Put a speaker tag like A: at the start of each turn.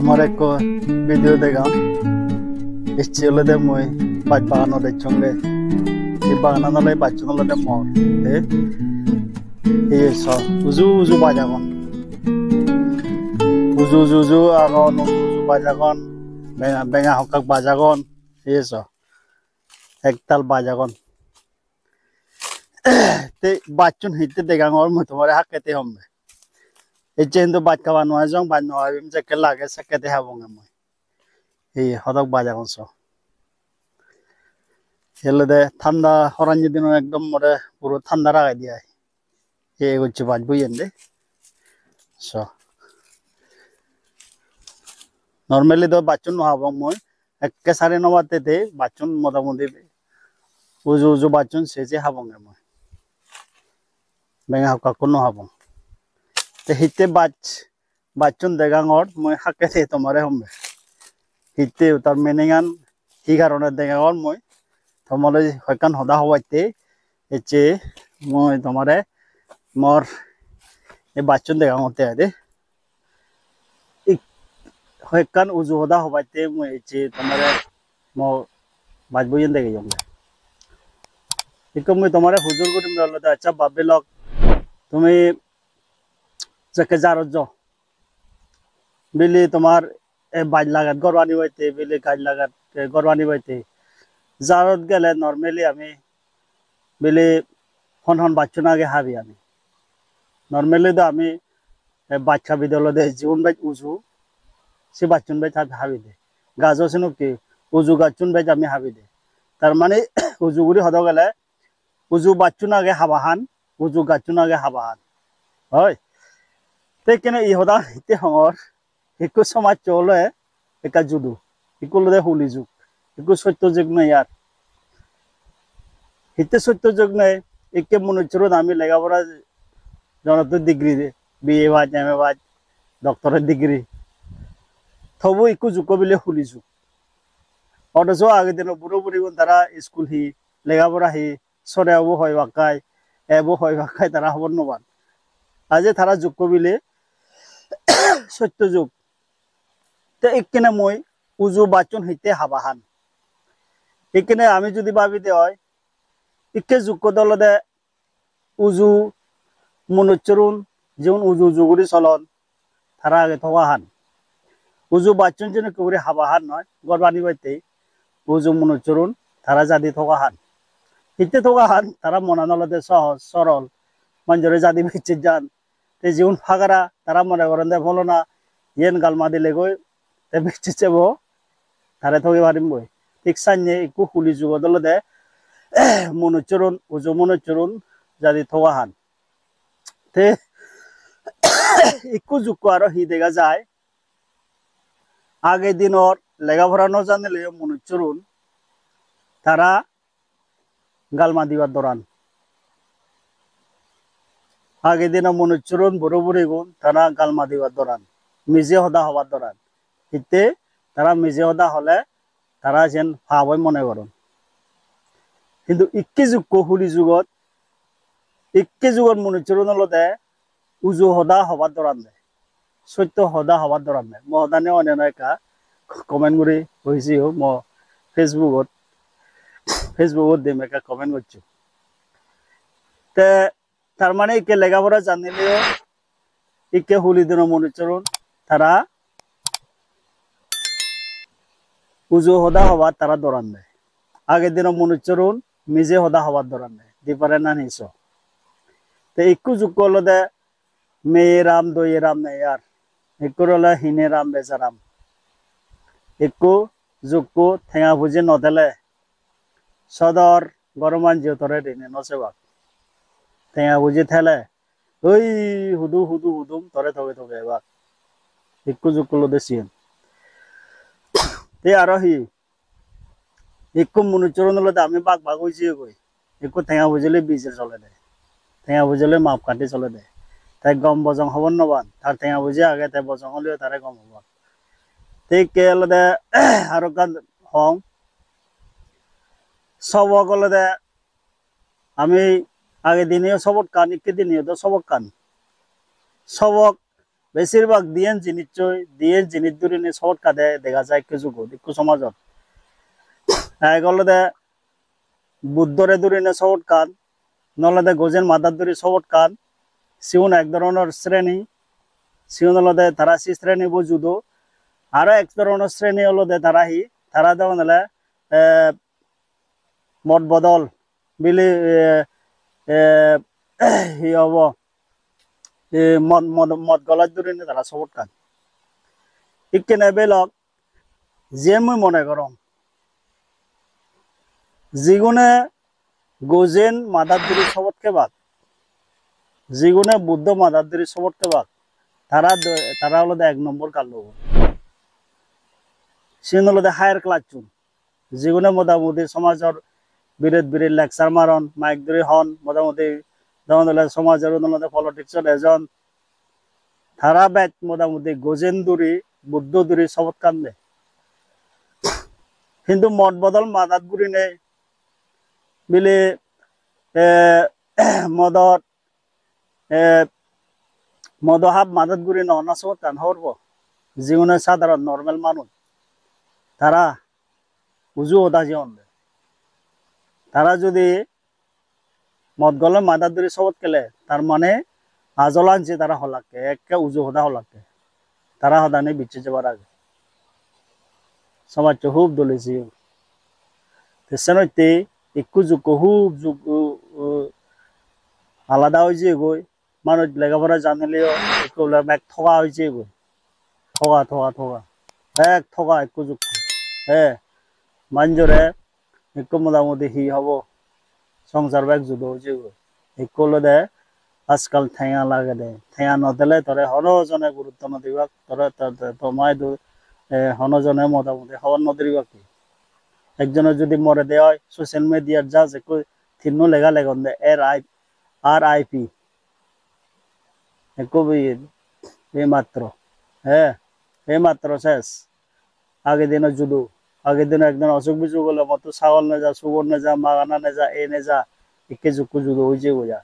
A: তোমার এক ভিডিও দেখাম ইচ্ছে হলে দে মই বাজ বাগানো দেখছঙ্গে এই বাগানা নালে বাচ্চা নালে দে মর এই স উজু উজু বাজাগন উজু উজু উজু আগন উজু বাজাগন বেঙা হকাক বাজাগন এই স একতাল বাজাগন তে বাচ্চুন হিতে দেখাঙর মই তোমার হাকেতে হমবে এই চেন্দু বাজ খাওয়া নয় জং বাজ নয় যে লাগে সেকেতে হাবঙ্গে মই এই হদক বাজাগন স হেলে দে ঠান্ডা হরাঞ্জি দিন একদম মরে পুরো ঠান্ডা রাখাই দিয়ে এই হচ্ছে বাজ বুঝেন দে স নর্মালি তো বাচ্চুন নহাবং মই একে 9:30 তে বাচ্চুন মোটামুটি উজু উজু বাচ্চুন সেজে হাবঙ্গে মই বেঙা হকা কোনো হাবং তে হিতে বাচ্চুন দেগাঙর মই হাকেতে তোমারে হমবে হিতে তার মেনিঙান কি কারণে দেগাঙর মই তোমালে হয়কান হদা হওয়াইতে এচে মই তোমারে মর এ বাচ্চুন দেগাঙতে আদে হয়কান উজু হদা হওয়াইতে মই এচে তোমারে মো বাজবইন দেগে জঙ্গে ইকো মই তোমারে হুজুর করিম ললতে আচ্ছা বাবে লক তুমি जके जारत जो बिली तुम्हार बाज लागत गरवानी बाइते बिली गाज लागत गरवानी बाइते जारत गेले नर्माली आमी बिली हन बाच्चुन आगे हाबी आमी नर्माली तो आमी बाच्चा बिदल दे जीवन बाज उजु से बाच्चुन बाज हाबी दे गाजो सिनो कि उजु गाच्चुन बाज आमी हाबी दे तार माने उजु गुरी हद गेले उजु बाच्चुन आगे हाबाहान उजु गाच्चुन आगे हाबाहान হয় तेकेने इहदा हिते हंगर इको समाज चले एका जुदु इको लदे हुली जुग इको सत्य जुग न यार हिते सत्य जुग न एके मनुष्यर आमी लेखापड़ा जनत डिग्री दे बीए बाज एमए बाज डक्टरेट डिग्री तबु इको जुग बिले हुली जुग अथच आगे दिन बुढ़ो बुढ़ी तारा स्कूल ही लेखापड़ा ही सरायावबो हय बाकाय एबो हय बाकाय तारा हबर नबान आज तारा जुग बिले सत्य जुग ते एकने মই उजु बाचन हिते हाबाहान एकने आमी जुदि भाबी दे হয় इके जुग दल दे उजु मनुचरुन जेउन उजु जुगुरी चलन तारा आगे थगाहान उजु बाचन जने कुरी हाबाहान नय गरबानी बाइते उजु मनुचरुन तारा जादि थगाहान हिते थगाहान तारा मना नल दे सहज सरल मानजरे जादि बिचे जान ते जीवन फागरा तारा मने करें दे भलो ना येन गालमा दिले गई ते बिचे बो तारे थगे पारिम बई ठीक सान्ने इकु हुली जुग दल दे मनुचरुन उजु मनुचरुन जादि थगाहान ते इकु जुग आरो हि देगा जाय आगे दिन और लेखापड़ा न जानिले मनुचरुन तारा गालमा दिबार दरान आगे दिन मनुचरुन बुढ़ो बुढ़ी गुण तारा गालमा दिबार दरान मिजे हदा हबार दरान हिते तारा मिजे हदा हले तारा जेन भावै मने करन किन्तु इक्के जुग हुली जुगत इक्के जुगत मनुचरुन लदे उजु हदा हबार दरान दे सत्य हदा हबार दरान दे म हदाने अने का कमेन्ट गुरी होइछि हो म फेसबुकत दिम एका कमेन्ट करछु ते तार माने इके लेखापड़ा जानिलेও इके हुली दिन मनुचरुन तारा उजु हदा हवा तारा दरान दे आगे दिन मनुचरुन मिजे हदा हवा दरान दे डिफारेंट ना निसो ते इकु जुगल दे मे राम दोये राम ने यार इकु रले हिने राम बेजाराम इकु जुगको थेंगा बुजे नदेले सदर गरमान जिउतरे दिने नसेबा तेंगा बुझे थेले ओई हुदु हुदु हुदुम तरे थगे थगे बा इकु जुकुलो देसियन ते आरो हि इकु मनुचरुन ल दामी बाग बाग होइछि गय इकु तेंगा बुझले बिजे चले दे तेंगा बुझले माप काटि चले दे ताइ गम बजं हवन नबान तार तेंगा बुझे आगे ते बजं हलियो तारे गम हबा ते केल दे आरो कान हं सबकल दे आमी आगे दिन सबक कान इक्के दिन तो सबक कान सबक বেশিরভাগ দিয়েন জিনিস দূরে নিয়ে শর্ট কাটে দেখা যায় কিছু একটু সমাজত এগুলোতে বুদ্ধরে দূরে নিয়ে শর্ট কান নলদে গোজেন মাদার দূরে শর্ট কান সিউন এক ধরনের শ্রেণী সিউন হলদে তারা সি শ্রেণী বুঝুদো আরো এক ধরনের শ্রেণী হলদে তারা দেওয়া হলে মত বদল বিলি হব মদ গলার দূরে নিয়ে তারা শর্ট কান ইকেনে বেলক যে মই মনে করম যিগুণে গোজেন মাদারদুরি সবতকে বাদ যিগুণে বুদ্ধ মাদারদুরি সবতকে বাদ তারা হলো এক নম্বর কাল লোক সিন হলো হায়ার ক্লাস চুন যিগুণে মোটামুটি সমাজের বিরেট লেকচার মারন মাইক দূরে হন মোটামুটি যেমন সমাজের পলিটিক্সের এজন তারা ব্যাট মোটামুটি গোজেন দূরি বুদ্ধ দূরি সবত কান্দে কিন্তু মত বদল মাদাত গুড়ি নেই বিলে মদহাব মাদাত গুড়ি নহনা সবত কান হরব জীবনে সাধারণ নর্মাল মানুষ তারা উজু ওদা জীবন তারা যদি মদ গলে মাদাত দূরি সবত কেলে তার মানে আজলানছে তারা হলাকে একে উজু হদা হলাকে তারা হদানে বিচ্ছে যাবার আগে সমাজ খুব দলেছি তেসনতে একটু যুগ খুব যুগ আলাদা হয়েছে গই মানুষ লেখাপড়া জানিলেও একটু এক ঠকা হয়েছে গই ঠকা এক ঠকা একটু যুগ মানুষরে একটু মোটামুটি হি হব সংসার ব্যাগ যুদ্ধ হয়েছে গই একটু দে আজকাল ঠেঙা লাগে দে ঠেঙা নদিলে তোরে হনজনে গুরুত্ব নদিবা তোরে তোমায় হনজনে মোটামুটি হওয়ার নদীর বাকি একজনের যদি মরে দেওয়া হয় সোশ্যাল মিডিয়ার যা যে থিন্ন লেগা লেগন দে RIP কবি এই মাত্র শেষ আগের দিনে জুদু আগের দিনে একদিন অসুখ বিসুখ হলে মতো ছাগল নে যা সুগর নে যা মাগানা নে যা এ নে যা একে যুক্কু জুদু হয়েছে বোঝা